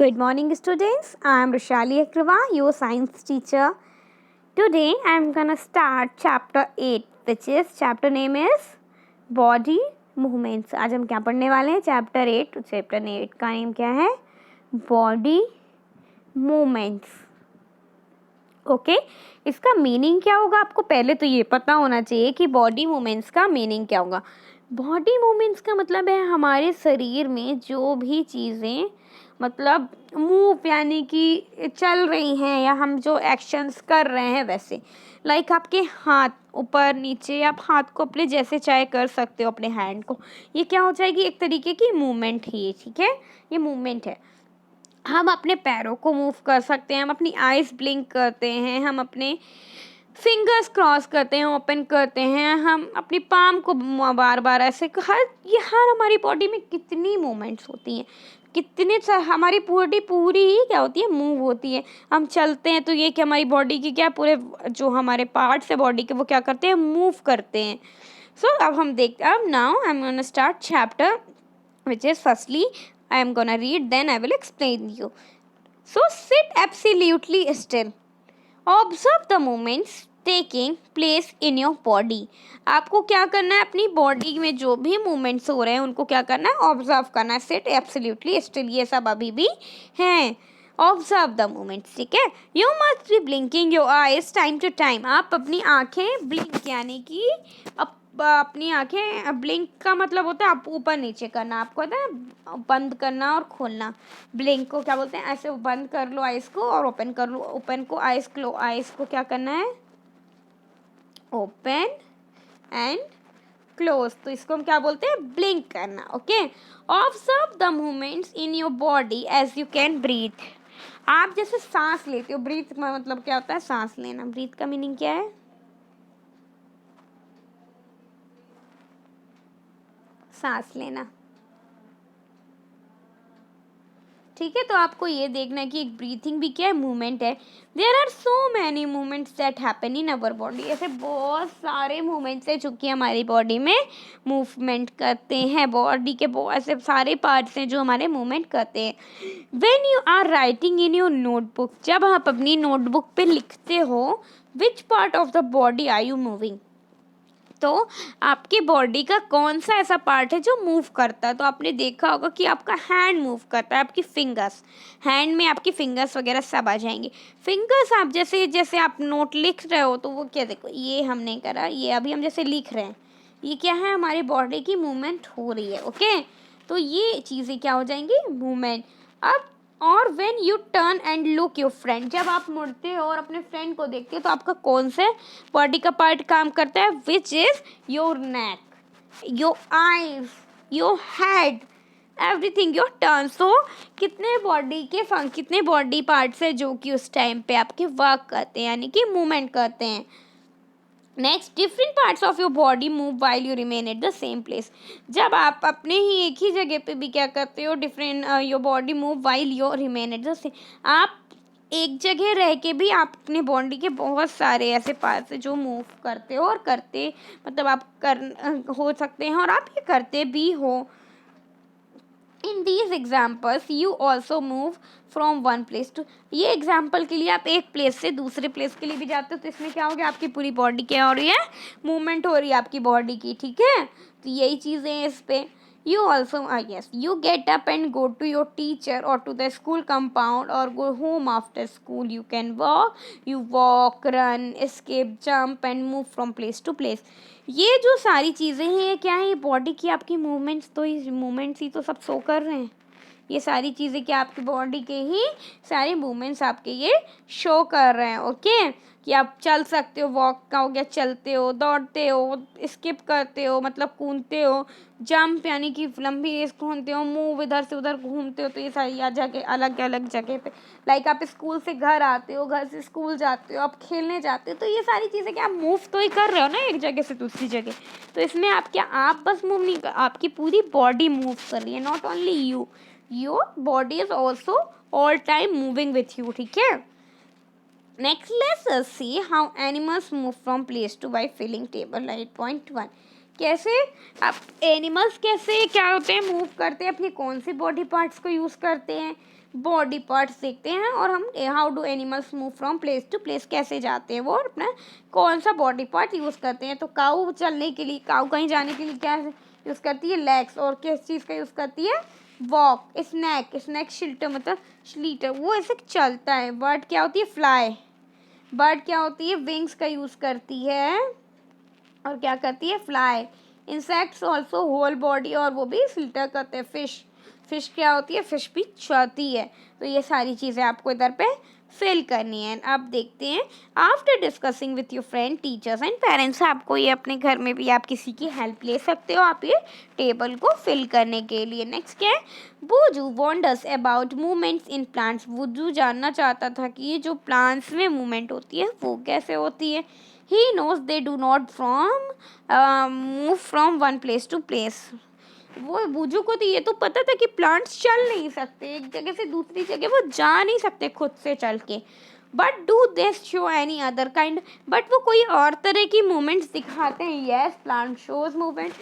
Good morning, students. I am Rishali Akrava, your science teacher. Today I am gonna start chapter 8, which is chapter name is Body Movements. आज हम क्या पढ़ने वाले हैं? Chapter 8. Chapter 8 का name क्या है? Body Movements. ओके इसका मीनिंग क्या होगा? आपको पहले तो ये पता होना चाहिए कि बॉडी मूवमेंट्स का मीनिंग क्या होगा. बॉडी मूवमेंट्स का मतलब है हमारे शरीर में जो भी चीज़ें मतलब मूव यानी कि चल रही हैं या हम जो एक्शंस कर रहे हैं वैसे. लाइक आपके हाथ ऊपर नीचे, आप हाथ को अपने जैसे चाहे कर सकते हो अपने हैंड को. ये क्या हो जाएगी? एक तरीके की मूवमेंट ही है. ठीक है, ये मूवमेंट है. हम अपने पैरों को मूव कर सकते हैं, हम अपनी आइज़ ब्लिंक करते हैं, हम अपने फिंगर्स क्रॉस करते हैं, ओपन करते हैं, हम अपनी पाम को बार बार ऐसे हर हमारी बॉडी में कितनी मूवमेंट्स होती हैं, कितने हमारी पूरी ही क्या होती है? मूव होती है. हम चलते हैं तो ये कि हमारी बॉडी की क्या पूरे जो हमारे पार्ट्स है बॉडी के वो क्या करते हैं? मूव करते हैं. सो अब हम देखते हैं. अब now I am gonna start chapter which is firstly I am gonna read, then I will explain you. So sit absolutely still. Observe the movements taking place in your body. आपको क्या करना है? अपनी बॉडी में जो भी movements हो रहे हैं उनको क्या करना है? ऑब्जर्व करना है. Sit absolutely still. ये सब अभी भी हैं. Observe the movements. ठीक है. You must be blinking your eyes time to time. आप अपनी आंखें ब्लिंक यानी कि अपनी आंखें ब्लिंक का मतलब होता है आप ऊपर नीचे करना. आपको पता है बंद करना और खोलना. ब्लिंक को क्या बोलते हैं? ऐसे बंद कर लो आइस को और ओपन कर लो. ओपन को आइस क्लो. आइस को क्या करना है? Open and close. तो इसको हम क्या बोलते हैं? ब्लिंक करना. Okay. Observe the movements in your body as you can breathe. आप जैसे सांस लेते हो. ब्रीथ मतलब क्या होता है? सांस लेना. ब्रीथ का मीनिंग क्या है? सांस लेना. ठीक है. तो आपको ये देखना है कि एक ब्रीथिंग भी क्या है? मूवमेंट है. There are so many movements that happen in our body. ऐसे बहुत सारे मूवमेंट्स हैं जो कि हमारी बॉडी में मूवमेंट करते हैं. बॉडी के ऐसे सारे पार्ट्स हैं जो हमारे मूवमेंट करते हैं. When you are writing in your notebook. जब आप अपनी नोटबुक पे लिखते हो which part of the body are you moving. तो आपकी बॉडी का कौन सा ऐसा पार्ट है जो मूव करता है? तो आपने देखा होगा कि आपका हैंड मूव करता है. आपकी फिंगर्स, हैंड में आपकी फिंगर्स वगैरह सब आ जाएंगे. फिंगर्स आप जैसे जैसे आप नोट लिख रहे हो तो वो क्या, देखो ये हमने करा, ये अभी हम जैसे लिख रहे हैं, ये क्या है? हमारी बॉडी की मूवमेंट हो रही है. ओके. तो ये चीज़ें क्या हो जाएंगी? मूवमेंट. अब और when U turn and look your friend. जब आप मुड़ते हो और अपने फ्रेंड को देखते हो तो आपका कौन से बॉडी का पार्ट काम करता है? Which is your neck, your eyes, your head, everything. Your turn. So कितने बॉडी पार्ट्स है जो कि उस टाइम पे आपके वर्क करते हैं यानी कि मूवमेंट करते हैं. Next, different parts of your body move while you remain at the same place. जब आप अपने ही एक ही जगह पे भी क्या करते हो? Different your body move while you remain at the same. आप एक जगह रह के भी आप अपने बॉडी के बहुत सारे ऐसे पार्ट्स हैं जो मूव करते हो और करते मतलब आप हो सकते हैं और आप ये करते भी हो. In these examples you also move from one place to. ये एग्जाम्पल के लिए आप एक प्लेस से दूसरे प्लेस के लिए भी जाते हो. तो इसमें क्या हो गया? आपकी पूरी बॉडी क्या हो रही है? मूवमेंट हो रही है आपकी बॉडी की. ठीक है. तो यही चीज़ें हैं इस पे. You also, yes, you get up and go to your teacher or to the school compound or go home after school. You walk, run, escape, jump and move from place to place. ये जो सारी चीज़ें हैं ये क्या है? ये body की आपकी मूवमेंट्स. तो ये मूवमेंट्स ही तो सब शो कर रहे हैं. ये सारी चीज़ें क्या आपकी बॉडी के ही सारे मूवमेंट्स आपके ये शो कर रहे हैं. ओके. कि आप चल सकते हो, वॉक का हो गया, चलते हो, दौड़ते हो, स्किप करते हो मतलब कूदते हो, जंप यानी कि लंबी रेस घूमते हो, मूव इधर से उधर घूमते हो. तो ये सारी जगह अलग अलग जगह पे. लाइक आप स्कूल से घर आते हो, घर से स्कूल जाते हो, आप खेलने जाते हो. तो ये सारी चीज़ें क्या आप मूव तो ही कर रहे हो ना एक जगह से दूसरी जगह. तो इसमें आप क्या, आप बस मूव नहीं कर, आपकी पूरी बॉडी मूव कर रही है. Not only you, your body is also all time moving with you. ठीक है. Next, let's see how animals move from place to by filling table. 8.1. कैसे अब एनिमल्स कैसे क्या होते हैं, मूव करते हैं, अपनी कौन से बॉडी पार्ट्स को यूज़ करते हैं, बॉडी पार्ट्स देखते हैं। और हम how do animals move from place to place, कैसे जाते हैं वो और अपना कौन सा बॉडी पार्ट यूज़ करते हैं। तो काऊ चलने के लिए, काऊ कहीं जाने के लिए क्या यूज़ करती है, लेग्स। और किस चीज़ का यूज़ करती है, वॉक। स्नैक, स्नैक शिल्टर मतलब श्लीटर, वो ऐसे चलता है। बर्ड क्या होती है, फ्लाई। बर्ड क्या होती है, विंग्स का यूज़ करती है और क्या करती है, fly. Insects also whole body, और वो भी फिल्टर करते हैं। फिश, फिश क्या होती है, फिश भी चलती है। तो ये सारी चीज़ें आपको इधर पे फिल करनी है। अब देखते हैं, after discussing with your friend, teachers and parents, आपको ये अपने घर में भी आप किसी की हेल्प ले सकते हो आप ये टेबल को फिल करने के लिए। नेक्स्ट क्या है, Buju wonders about movements in plants. Buju जानना चाहता था कि ये जो प्लांट्स में मूवमेंट होती है वो कैसे होती है। He knows they do not move from one place to place. वो बुजू को तो ये तो पता था कि प्लांट्स चल नहीं सकते, एक जगह से दूसरी जगह वो जा नहीं सकते खुद से चल के। But do they show any other kind, but वो कोई और तरह की मूवमेंट्स दिखाते हैं। Yes, plant shows movement.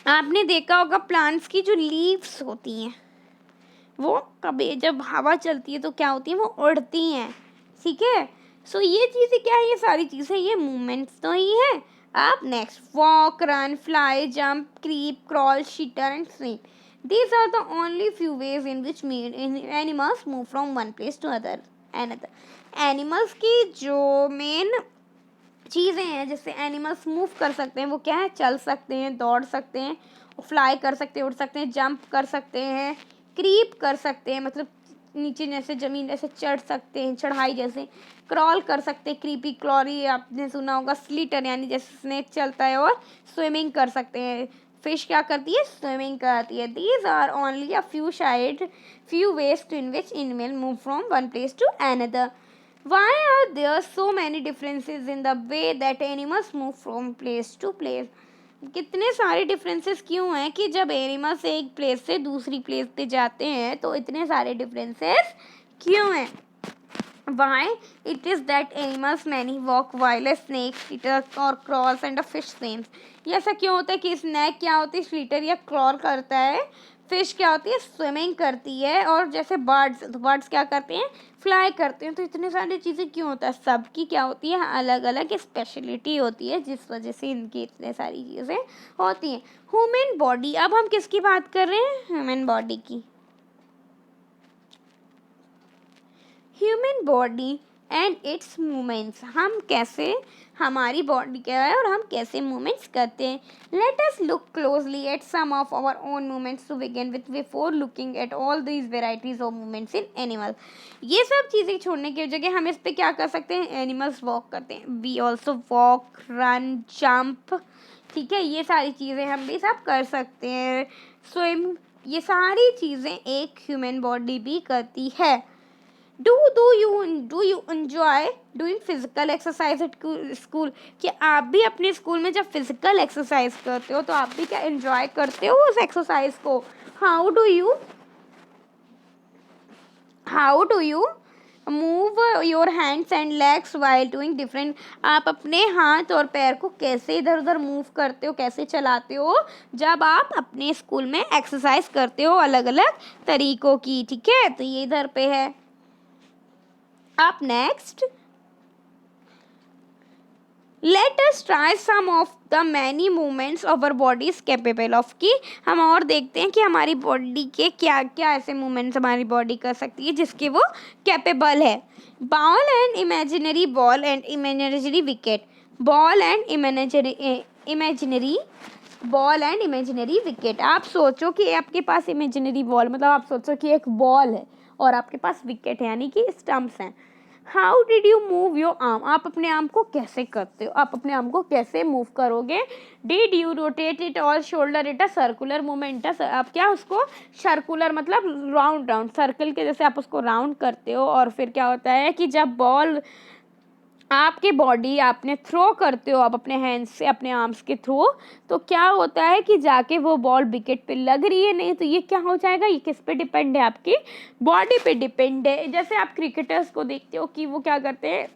आपने देखा होगा प्लांट्स की जो लीव्स होती हैं वो कभी जब हवा चलती है तो क्या होती है, वो उड़ती हैं। ठीक है, सो ये चीज़ें क्या है, ये सारी चीज़ें ये मूवमेंट्स तो ही है। अब next, walk, run, fly, jump, creep, crawl, slither and swim. These are the only few ways in which animals move from one place to another. Animals की जो मेन चीज़ें हैं जिससे एनिमल्स मूव कर सकते हैं वो क्या है, चल सकते हैं, दौड़ सकते हैं, फ्लाई कर सकते हैं, उड़ सकते हैं, जंप कर सकते हैं, क्रीप कर सकते हैं मतलब नीचे जैसे ज़मीन ऐसे चढ़ सकते हैं, चढ़ाई जैसे, क्रॉल कर सकते हैं, क्रीपी क्लॉरी आपने सुना होगा, स्लीटर यानी जैसे स्नेक चलता है, और स्विमिंग कर सकते हैं। फिश क्या करती है, स्विमिंग करती है। These are only a few ways in which animals move from one place to another. Why are there so many differences in the way that animals move from place to place? कितने सारे differences क्यों हैं कि जब animals एक place से दूसरी place पे जाते हैं तो इतने सारे डिफरेंसेस क्यों हैं? Why it is that animals many walk while a snake slithers or crawls and a fish swims. ये ऐसा क्यों होता है कि स्नैक क्या होती है, स्लीटर या क्रॉल करता है, फिश क्या होती है, स्विमिंग करती है, और जैसे बर्ड्स, तो बर्ड्स क्या करते हैं, फ्लाई करते हैं। तो इतने सारी चीज़ें क्यों होता है, सबकी क्या होती है, अलग अलग स्पेशलिटी होती है जिस वजह से इनकी इतने सारी चीज़ें होती हैं। ह्यूमन बॉडी, अब हम किसकी बात कर रहे हैं, ह्यूमन बॉडी की। Human body and it's movements, हम कैसे, हमारी बॉडी क्या है और हम कैसे मूवमेंट्स करते हैं। Let us look closely at some of our own movements to begin with before looking at all these varieties of movements in animal. ये सब चीज़ें छोड़ने की जगह हम इस पर क्या कर सकते हैं, एनिमल्स वॉक करते हैं, we also walk, run, jump, ठीक है, ये सारी चीज़ें हम भी सब कर सकते हैं। स्विम, ये सारी चीज़ें एक ह्यूमन बॉडी भी करती है। Do you enjoy doing physical exercise at school? कि आप भी अपने स्कूल में जब फिजिकल एक्सरसाइज करते हो तो आप भी क्या एंजॉय करते हो उस एक्सरसाइज को? How do you move your hands and legs while doing different? आप अपने हाथ और पैर को कैसे इधर उधर मूव करते हो, कैसे चलाते हो जब आप अपने स्कूल में एक्सरसाइज करते हो अलग अलग तरीकों की, ठीक है, तो ये इधर पे है। Up next, let us try some of the many movements our body is capable of, कि हम और देखते हैं कि हमारी बॉडी के क्या क्या ऐसे मूवमेंट्स हमारी बॉडी कर सकती है जिसके वो कैपेबल है। Ball and imaginary ball and imaginary wicket, ball and imaginary ball and imaginary wicket. आप सोचो कि आपके पास इमेजिनरी बॉल मतलब आप सोचो कि एक बॉल है और आपके पास विकेट है यानी कि स्टम्प्स हैं। How did you move your arm, आप अपने आर्म को कैसे करते हो, आप अपने आर्म को कैसे मूव करोगे। डिड यू रोटेट इट और shoulder it, a circular movement, आप क्या उसको सर्कुलर मतलब राउंड राउंड सर्कल के जैसे आप उसको राउंड करते हो। और फिर क्या होता है कि जब बॉल आपके बॉडी आपने थ्रो करते हो आप अपने हैंड्स से अपने आर्म्स के थ्रू, तो क्या होता है कि जाके वो बॉल विकेट पे लग रही है, नहीं तो ये क्या हो जाएगा, ये किस पे डिपेंड है, आपकी बॉडी पे डिपेंड है। जैसे आप क्रिकेटर्स को देखते हो कि वो क्या करते हैं,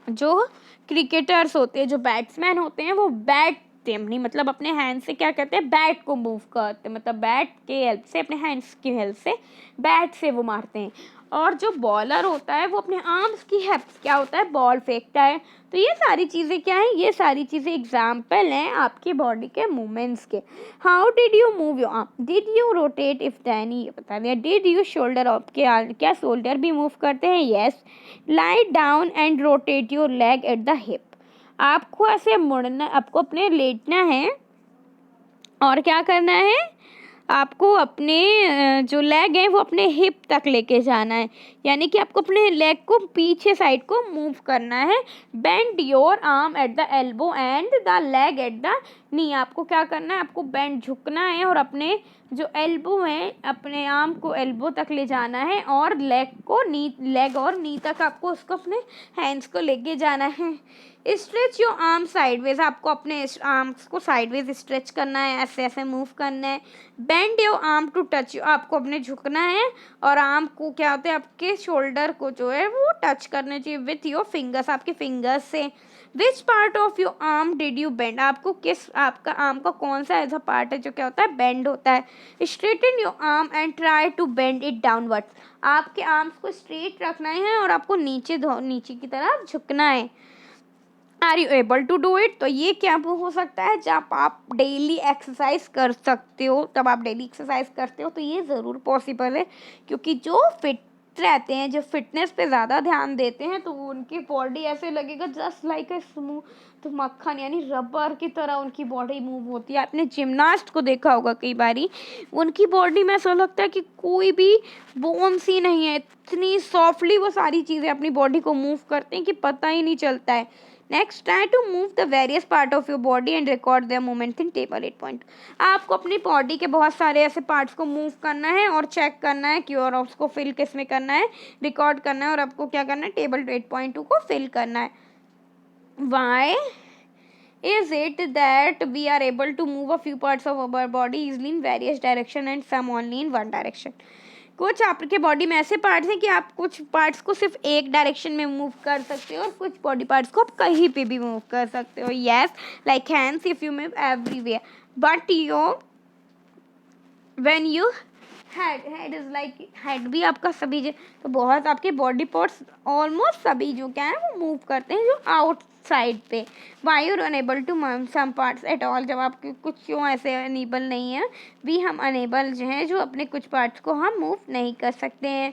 जो क्रिकेटर्स होते हैं, जो बैट्समैन होते हैं, वो बैट हैं, नहीं मतलब अपने हैंड से क्या करते हैं, बैट को मूव करते हैं, मतलब बैट के हेल्प से, अपने हैंड्स की हेल्प से बैट से वो मारते हैं। और जो बॉलर होता है वो अपने आर्म्स की हेल्प क्या होता है, बॉल फेंकता है। तो ये सारी चीज़ें क्या हैं, ये सारी चीज़ें एग्जाम्पल हैं आपकी बॉडी के मूवमेंट्स के। How did you move your arm, did you rotate if दैनी, ये बता दिया। डिड यू शोल्डर आपके क्या शोल्डर भी मूव करते हैं, yes. Lie down and rotate your leg at the hip, आपको ऐसे मुड़ना, आपको अपने लेटना है और क्या करना है, आपको अपने जो लेग है वो अपने हिप तक लेके जाना है, यानी कि आपको अपने लेग को पीछे साइड को मूव करना है। Bend your arm at the elbow and the leg at the knee, आपको क्या करना है, आपको बेंड झुकना है और अपने जो एल्बो है अपने आर्म को एल्बो तक ले जाना है और लेग और नी तक आपको उसको अपने हैंड्स को लेके जाना है। स्ट्रेच योर आर्म साइडवेज, आपको अपने आर्म्स को साइडवेज स्ट्रेच करना है, ऐसे ऐसे मूव करना है। Bend your arm to touch, आपको अपने झुकना है और आर्म को क्या होता है, आपके शोल्डर को जो है वो टच करना चाहिए विथ योर फिंगर्स, आपके फिंगर्स से। विच part of your arm did you bend, आपको आपका आर्म का कौन सा ऐसा पार्ट है जो क्या होता है, बेंड होता है। Straighten your arm and try to bend it downwards, आपके आर्म्स को स्ट्रेट रखना है और आपको नीचे की तरफ झुकना है। Are you able to do it, तो ये क्या हो सकता है, जब आप डेली एक्सरसाइज कर सकते हो, तब आप डेली एक्सरसाइज करते हो तो ये ज़रूर पॉसिबल है, क्योंकि जो फिट रहते हैं, जो फिटनेस पे ज़्यादा ध्यान देते हैं, तो उनकी बॉडी ऐसे लगेगा जस्ट लाइक ए स्मूथ तो मक्खन, यानी रबर की तरह उनकी बॉडी मूव होती है। आपने जिमनास्ट को देखा होगा कई बारी, उनकी बॉडी में ऐसा लगता है कि कोई भी बोन्स ही नहीं है, इतनी सॉफ्टली वो सारी चीज़ें अपनी बॉडी को मूव करते हैं कि पता ही नहीं चलता है। Next, try to move the various part of your body and record their movement in table 8 आपको अपनी बॉडी के बहुत सारे ऐसे पार्ट्स को मूव करना है और चेक करना है कि और उसको फिल किस में करना है, रिकॉर्ड करना है और आपको क्या करना है, टेबल 8.2 को फिल करना है। Why is it that we are able to move a few parts of our body easily in various direction and some only in one direction, कुछ आपके बॉडी में ऐसे पार्ट्स हैं कि आप कुछ पार्ट्स को सिर्फ एक डायरेक्शन में मूव कर सकते हो और कुछ बॉडी पार्ट्स को आप कहीं पे भी मूव कर सकते हो। Yes, like hands if you move everywhere, but your when you head is like, head भी आपका सभी तो बहुत आपके बॉडी पार्ट्स ऑलमोस्ट सभी जो क्या है वो मूव करते हैं जो आउटसाइड पे। Why you're unable to move some parts at all, जब आपके कुछ क्यों ऐसे अनेबल नहीं है, भी हम अनेबल जो हैं जो अपने कुछ पार्ट्स को हम मूव नहीं कर सकते हैं।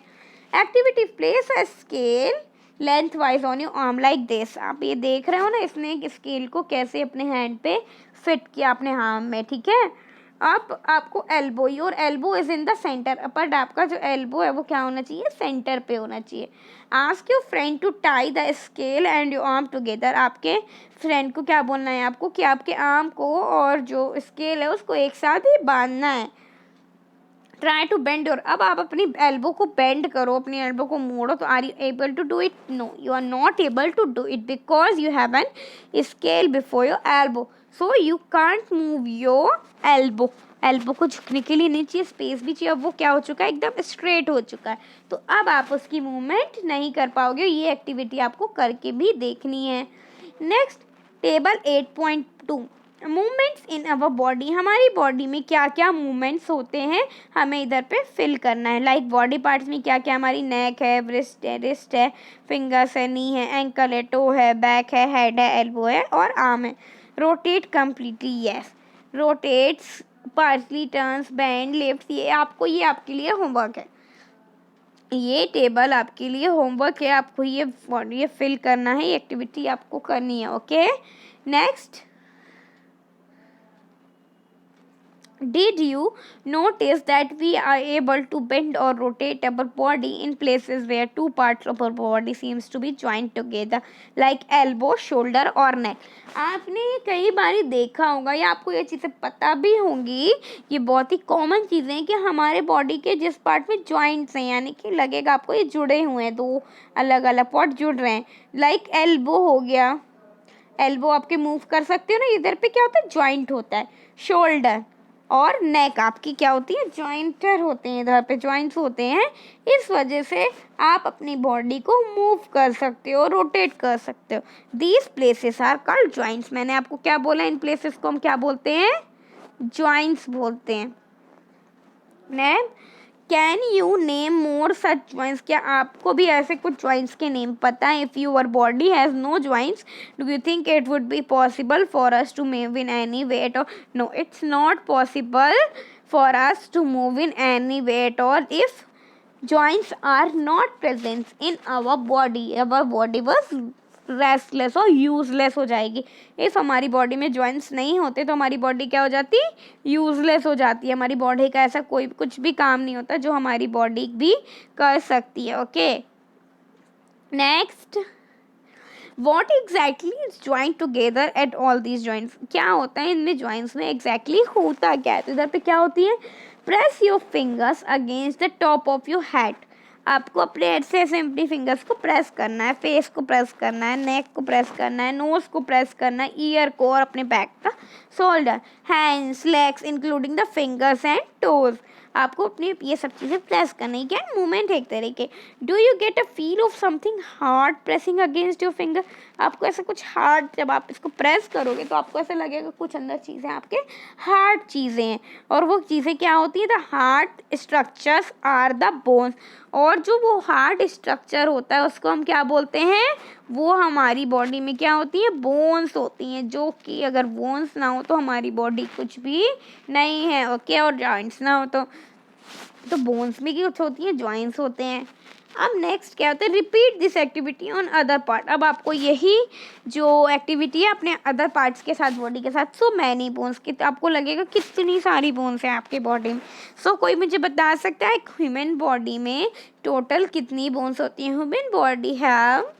Activity, place a scale length wise on your arm like this, आप ये देख रहे हो ना, इसने एक स्केल को कैसे अपने हैंड पे फिट किया अपने आर्म में, ठीक है। अब आपको elbow, your elbow is in the centre, but आपका जो एल्बो है वो क्या होना चाहिए, सेंटर पे होना चाहिए। Ask your friend to tie the scale and your arm together, आपके फ्रेंड को क्या बोलना है आपको कि आपके आर्म को और जो स्केल है उसको एक साथ ही बांधना है। ट्राई टू बेंड योर, अब आप अपनी एल्बो को बेंड करो, अपनी एल्बो को मोड़ो, तो are you able to do it, no you are not able to do it because you have an scale before your elbow, so you can't move your elbow, elbow को झुकने के लिए नहीं चाहिए, स्पेस भी चाहिए, अब वो क्या हो चुका है, एकदम स्ट्रेट हो चुका है, तो अब आप उसकी मूवमेंट नहीं कर पाओगे। ये एक्टिविटी आपको करके भी देखनी है। Next, table 8.2 movements in our body, हमारी बॉडी में क्या क्या मूवमेंट्स होते हैं हमें इधर पे फिल करना है। लाइक बॉडी पार्ट्स में क्या क्या, हमारी नेक है, रिस्ट है, फिंगर्स है, नी है, एंकल है, टो है, बैक है, हेड है, एल्बो है और आर्म है। Rotate completely, yes, rotates, partially, turns, bend, lift, ये आपके लिए होमवर्क है, ये टेबल आपके लिए होमवर्क है, आपको ये फिल करना है, ये एक्टिविटी आपको करनी है। Okay, next, did you notice that we are able to bend or rotate our body in places where two parts of our body seems to be joined together like elbow, shoulder और neck, आपने कई बारी देखा होगा या आपको ये चीज़ें पता भी होंगी, ये बहुत ही कॉमन चीज़ें हैं कि हमारे बॉडी के जिस पार्ट में जॉइंट्स हैं, यानी कि लगेगा आपको ये जुड़े हुए हैं, दो अलग अलग पार्ट जुड़ रहे हैं। लाइक एल्बो हो गया, एल्बो आपके मूव कर सकते हो ना, इधर पे क्या होता है, जॉइंट होता है। शोल्डर, और नेक आपकी क्या होती है, जॉइंटर होते हैं, इधर पे जॉइंट्स होते हैं। इस वजह से आप अपनी बॉडी को मूव कर सकते हो, रोटेट कर सकते हो। These places are called joints. मैंने आपको क्या बोला, इन प्लेसेस को हम क्या बोलते हैं, जॉइंट्स बोलते हैं। Name can you name more such joints, क्या आपको भी ऐसे कुछ जॉइंट्स के नेम पता है? If your body has no joints, do you think it would be possible for us to move in any way at all? No, it's not possible for us to move in any way at all if joints are not present in our body was restless और useless हो जाएगी। If हमारी body में joints नहीं होते तो हमारी body क्या हो जाती, यूजलेस हो जाती है। हमारी बॉडी का ऐसा कोई कुछ भी काम नहीं होता जो हमारी बॉडी भी कर सकती है। Okay, next, what exactly is joint together at all these joints, क्या होता है इनमें जॉइंट्स में, एग्जैक्टली होता क्या है? तो इधर पे क्या होती है, press your fingers against the top of your head, आपको अपने हेड से ऐसे अपनी फिंगर्स को प्रेस करना है, फेस को प्रेस करना है, नेक को प्रेस करना है, नोज को प्रेस करना है, ईयर को और अपने बैक का shoulder, hands, legs including the fingers and toes, आपको अपनी ये सब चीज़ें प्रेस करनी है। मूवमेंट एक तरीके। Do you get a feel of something hard pressing against your finger, आपको ऐसा कुछ हार्ड, जब आप इसको प्रेस करोगे तो आपको ऐसा लगेगा कुछ अंदर चीज़ें आपके हार्ड चीज़ें हैं, और वो चीज़ें क्या होती है, the hard structures are the bones, और जो वो हार्ड स्ट्रक्चर होता है उसको हम क्या बोलते हैं, वो हमारी बॉडी में क्या होती है, बोन्स होती हैं, जो कि अगर बोन्स ना हो तो हमारी बॉडी कुछ भी नहीं है। ओके, और जॉइंट्स ना हो तो बोन्स में कुछ होती हैं, जॉइंट्स होते हैं। अब नेक्स्ट क्या होता है, repeat this activity on other part, अब आपको यही जो एक्टिविटी है अपने अदर पार्ट्स के साथ, बॉडी के साथ, सो मैनी बोन्स, कि आपको लगेगा कितनी सारी बोन्स हैं आपके बॉडी में। सो कोई मुझे बता सकता है एक ह्यूमन बॉडी में टोटल कितनी बोन्स होती हैं? Human body have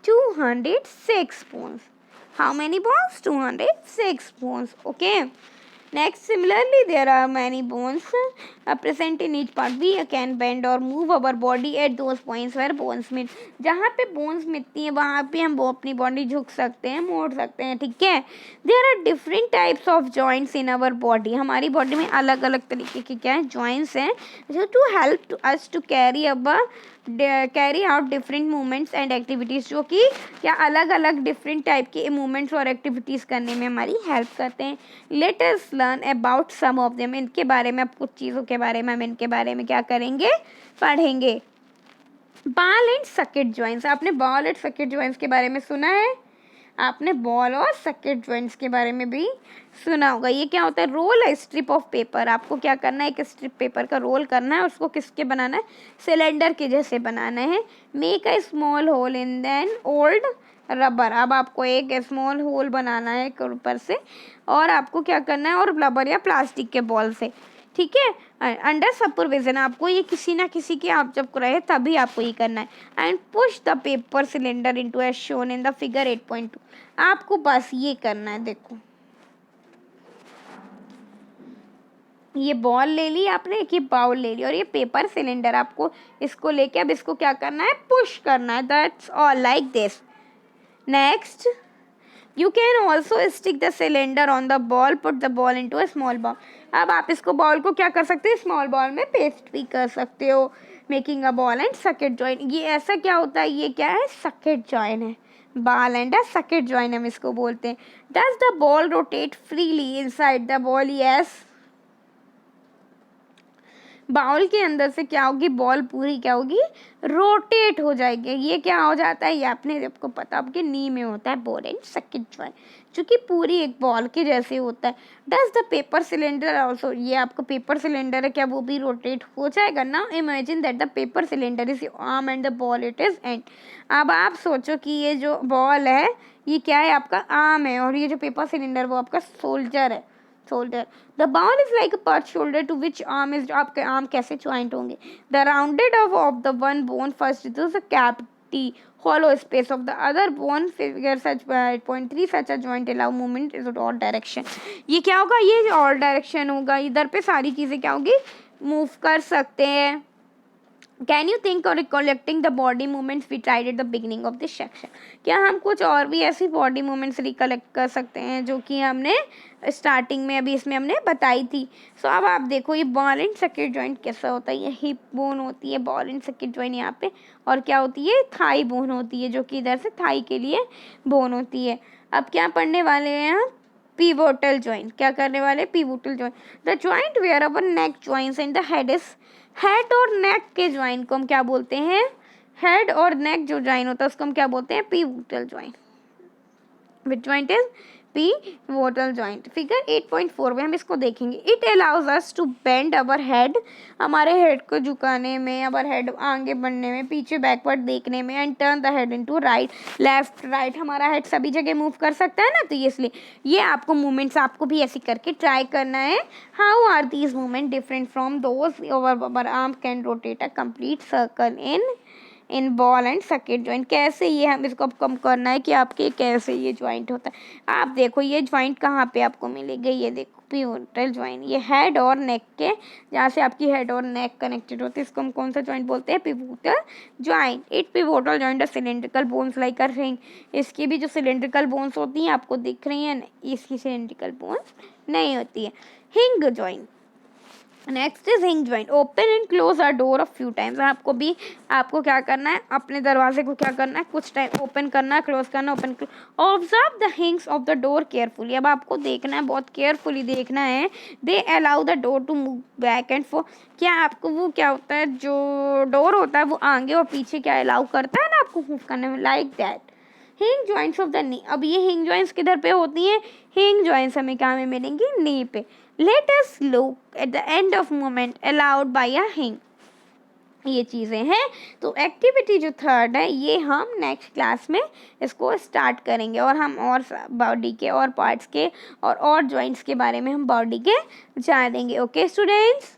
206 bones. How many bones? 206 bones. Okay. Next, similarly, there are many bones present in each part. We can bend or move our body at those points where bones meet. जहाँ पे bones मिलती हैं वहाँ पे हम वो अपनी body झुक सकते हैं, मोड़ सकते हैं, ठीक है। There are different types of joints in our body. हमारी body में अलग अलग तरीके के क्या है, joints हैं, जो to help to us to carry out different movements and activities, जो कि क्या अलग अलग different type के movements और activities करने में हमारी help करते हैं। Let us learn about some of them. इनके बारे में, अब कुछ चीज़ों के बारे में हम इनके बारे में क्या करेंगे, पढ़ेंगे। बॉल एंड सकेट जॉइंट्स, आपने बॉल एंड सकेट जॉइंट्स के बारे में सुना है? आपने बॉल और सकेट जॉइंट्स के बारे में भी सुना होगा। ये क्या होता है, रोल है स्ट्रिप ऑफ पेपर, आपको क्या करना है, एक स्ट्रिप पेपर का रोल करना है, उसको किसके बनाना है, सिलेंडर के जैसे बनाना है। Make a small hole in then old rubber, अब आपको एक स्मॉल होल बनाना है एक ऊपर से, और आपको क्या करना है, और रबर या प्लास्टिक के बॉल से, ठीक है। अंडर सुपरविजन, आपको ये किसी ना किसी के आप जब रहे तभी आपको ये करना है। And push the paper cylinder into as shown in the figure 8.2, आपको बस ये करना है। देखो ये बॉल ले ली आपने, एक ये बाउल ले ली और ये पेपर सिलेंडर, आपको इसको लेके अब इसको क्या करना है, पुश करना है। That's all, like this. Next, you can also stick the cylinder on the ball, put the ball into a small ball, अब आप इसको बॉल को क्या कर सकते हो, स्मॉल बॉल में पेस्ट भी कर सकते हो। Making a ball and socket join, ये ऐसा क्या होता है, ये क्या है, सकेट जॉइन है, ball and a socket join हम इसको बोलते हैं। Does the ball rotate freely inside the ball? Yes, bowl के अंदर से क्या होगी, बॉल पूरी क्या होगी, रोटेट हो जाएगी। ये क्या हो जाता है, ये आपने आपको पता, आपके नी में होता है बॉल एंड सकेट जॉइंट, जो कि पूरी एक बॉल के जैसे होता है। Does the paper cylinder also, ये आपको पेपर सिलेंडर है, क्या वो भी रोटेट हो जाएगा ना। Imagine that the paper cylinder is your arm and the ball it is and, अब आप सोचो कि ये जो बॉल है ये क्या है, आपका आर्म है, और ये जो पेपर सिलेंडर वो आपका सोल्जर है, shoulder. The bowl is like a part shoulder to which arm is, आपके आर्म कैसे ज्वाइंट होंगे। The rounded of the one bone first is the cavity hollow space of the other bone figure such by 0.3 such a joint allow movement is all direction, ये क्या होगा, ये all direction होगा, इधर पे सारी चीज़ें क्या होगी, मूव कर सकते हैं। कैन यू थिंक और recollecting the body movements we tried at the beginning of this section? क्या हम कुछ और भी ऐसी बॉडी मूवमेंट्स रिकलेक्ट कर सकते हैं जो कि हमने स्टार्टिंग में अभी इसमें हमने बताई थी? सो अब आप देखो ये बॉल एंड सॉकेट जॉइंट कैसा होता है। ये हिप बोन होती है, बॉल एंड सॉकेट जॉइंट यहाँ पे, और क्या होती है, थाई बोन होती है, जो कि इधर से थाई के लिए बोन होती है। अब क्या पढ़ने वाले हैं हम? Pivotal joint. क्या करने वाले? Pivotal joint, the joint where our neck joints and the head is, head और नेक के ज्वाइन को हम क्या बोलते हैं? हेड और नेक जो ज्वाइन होता है उसको हम क्या बोलते हैं? Pivotal joint. Which joint is? Pivotal joint. Figure 8.4 में हम इसको देखेंगे। It allows us to bend our head, हमारे हेड को झुकाने में, अवर हेड आगे बढ़ने में, पीछे बैकवर्ड देखने में, and turn the head into right, left right, हमारा हेड सभी जगह मूव कर सकता है ना, तो इसलिए ये आपको मूवमेंट्स आपको भी ऐसे करके ट्राई करना है। How are these movement different from those our arm can rotate a complete circle in ball and socket joint? कैसे ये हम इसको कम करना है कि आपके कैसे ये जॉइंट होता है। आप देखो ये जॉइंट कहाँ पे आपको मिलेगा, ये देखो पिवोटल जॉइंट, ये हेड और नेक के, जहाँ से आपकी हेड और नेक कनेक्टेड होते हैं, इसको हम कौन सा जॉइंट बोलते हैं? Pivotal joint. It pivotal joint a cylindrical bones like a ring. इसकी भी जो सिलेंड्रिकल बोन्स होती हैं आपको दिख रही हैं, इसकी सिलेंड्रिकल बोन्स नहीं होती है। हिंग जॉइंट, नेक्स्ट इज हिंग joint. Open and close a door a few times. आपको क्या करना है? अपने दरवाजे को क्या करना है? कुछ टाइम ओपन करना, क्लोज करना, open. Observe the hinges of the door carefully. अब आपको देखना है, बहुत केयरफुली देखना है। They allow the door to move back and forth. क्या आपको वो क्या होता है, जो डोर होता है वो आगे और पीछे क्या अलाउ करता है ना आपको मूव करने में, लाइक दैट। हिंग जॉइंट्स ऑफ द नी। अब ये हिंग जॉइंट्स किधर पे होती हैं? हिंग जॉइंट्स हमें क्या में मिलेंगी? नी पे। Let us look at the end of movement allowed by a hinge. ये चीज़ें हैं। तो एक्टिविटी जो थर्ड है ये हम नेक्स्ट क्लास में इसको स्टार्ट करेंगे, और हम और बॉडी के और पार्ट्स के और जॉइंट्स के बारे में हम बॉडी के जानेंगे। Okay students.